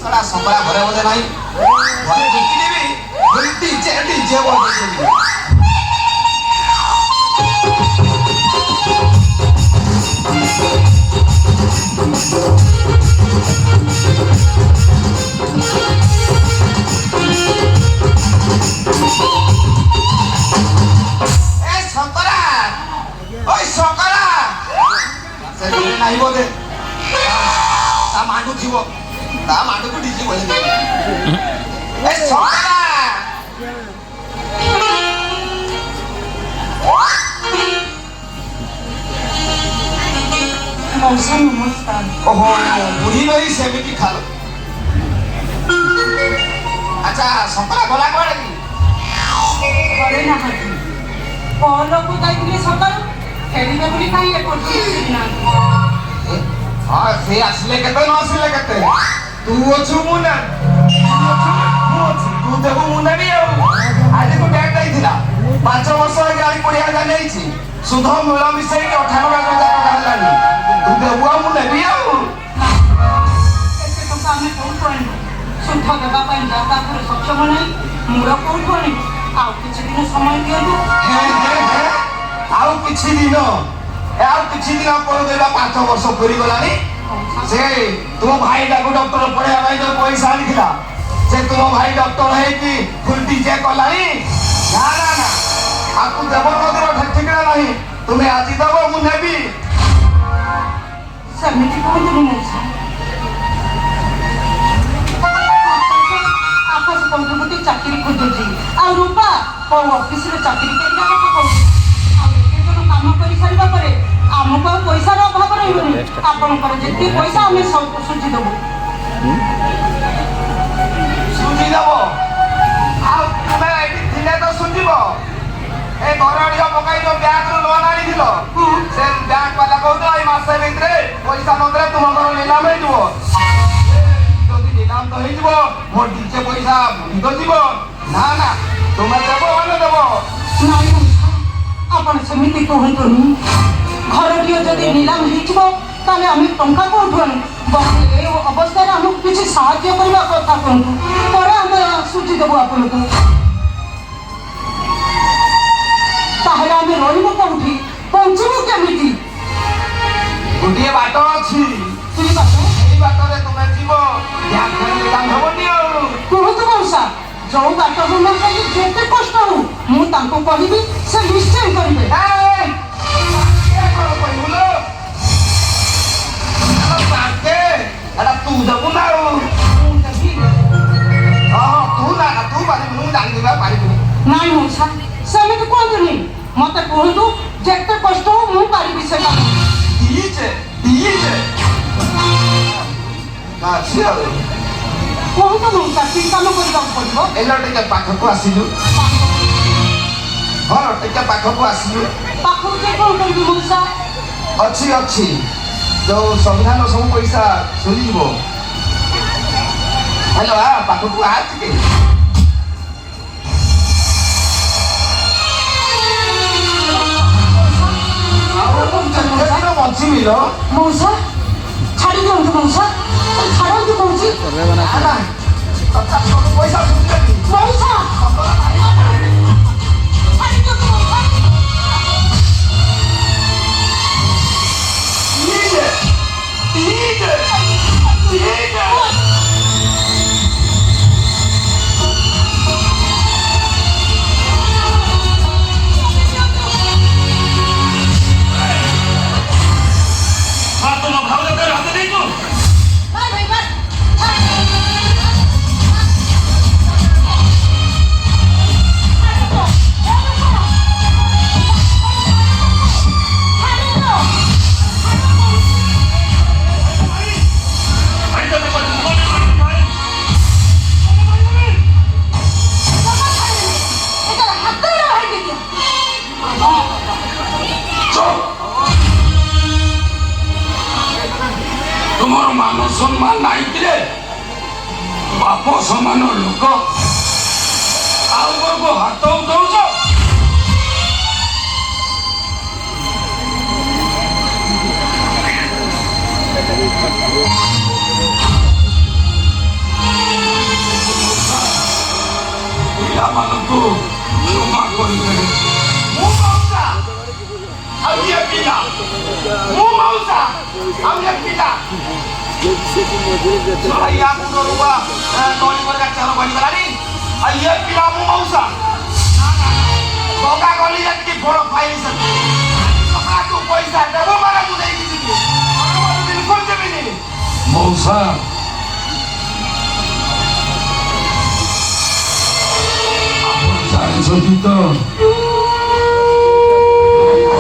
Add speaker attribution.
Speaker 1: सड़ा संबरा घरे बोले नहीं घरे बिकी भी डीजे बजे नहीं बोले ता मांडू जीवो ता मांडू को डीजे बोले ए सोना
Speaker 2: मौसा नमस्कार
Speaker 1: ओहो बुढ़ी नहीं सेमिटी खा लो अच्छा संतरा बोला कोड़े की
Speaker 2: घरे ना हाथी पहलो को जाइले सकाळ खेलिबे बोली काई एपट ना
Speaker 1: हां से असले केते न असले केते तू अछु मुना तू देबो मुना भी आज को डेट आइथिला 5 वर्ष गाड़ी पड़िया जा नहीं छी सुध मूल मिसई के 98,000 टका लानी तू देबो मुना भी
Speaker 2: एते तो सामने कोन कोन सुध देबा पई जाता पर सक्षम नहीं मुरा कोन कोन आ किछि दिन समय दियो
Speaker 1: हे आउ किछि दिन पर देला 5 वर्ष पूरी गलानी से तुम भाई डाको डॉक्टर पढ़े भाई जो पैसा आनिथिला से तुम भाई डॉक्टर है कि फुल डीजे कलाई ना ना ना आपको देव नदीर ठिकना नहीं तुम्हें आज देव मु नेबी
Speaker 2: समिति कोन दिन मौसा आपस कोन चाकरी खोजु आ रूपा को ऑफिस रे चाकरी करला को काम कर सारा पर आमको पैसा अभाव रही आपंकर जितनी पैसा आम सब सुझी देव
Speaker 1: सुझी देव तुम्हें तो सुझीब ए घर पकई जो बैंक रू लोन आनी से बैंक वाला कहते मसे भितर पैसा नदे तुम घर निलाम हो निलाम तो हो मोर डीजे पैसा बुढ़ी जीव ना ना तुम्हें देव मैंने देव
Speaker 2: आपण सेमिति कहतुनी घरटियो जदि निलाम हो ताले आम टंका कोठु ए अवस्था आमको किसी साहाय्य करने कथा कहतु पर आम सुझी देबू आपन को ताहले आम रहिबो कोठी पहुंचबो केमिति
Speaker 1: गोटे बाट अछि
Speaker 2: तुई बात
Speaker 1: एई बाट रे तुमे जीवो ध्यान करे निलाम होबनी आ
Speaker 2: कहतु मौसा जो बाट हम जेते कष्ट हो मु तांको कहबी से निश्चय करिवे
Speaker 1: तू देबू ना तू पारि
Speaker 2: नाई मौसा सेमिति कहतुनी मते कहतु जेते कष्ट हो मु पारिबी से काम
Speaker 1: डीजे
Speaker 2: कहतु मौसा कि काम करबा पड़बो
Speaker 1: एलो टिके पाखको आसिलु हां टिके पाखको आसिलु
Speaker 2: पाखको के कोन करबी मौसा
Speaker 1: अच्छी जो संविधान सब पैसा सुझीब हेलो पाखको आ टिके बची मिल
Speaker 2: मौसा छाड़ी दियो मौसा छाड़ो तू कहूची
Speaker 1: पैसा सुझी
Speaker 2: मौसा छाड़ी दियो मौसा
Speaker 1: तुमर मान सम्मान नहीं कि बाप समान लोक को हाथ उठाऊच ଆଉ ଇଏ ପିଲା ମୁଁ ମଉସା ଆଉ ଇଏ ପିଲା ଶଳା ୟା ମୁଣ୍ଡରୁ ନଳି ପରିକା ଚେର ବନିଗଲାଣି ଆଉ ଇଏ ପିଲା ମୁଁ ମଉସା ଟଙ୍କା ଗଲି ଯେତିକି ଫଳ ପାଇଲି ସେତିକି କାହାକୁ ପଇସା ଦେବ ମାନେ ମୁଁ ଦେଇକି ଯିବି ବିଲକୁଲ ଦେବିନି
Speaker 3: ମଉସା ଆପଣ ଜାଣିଛନ୍ତି ତ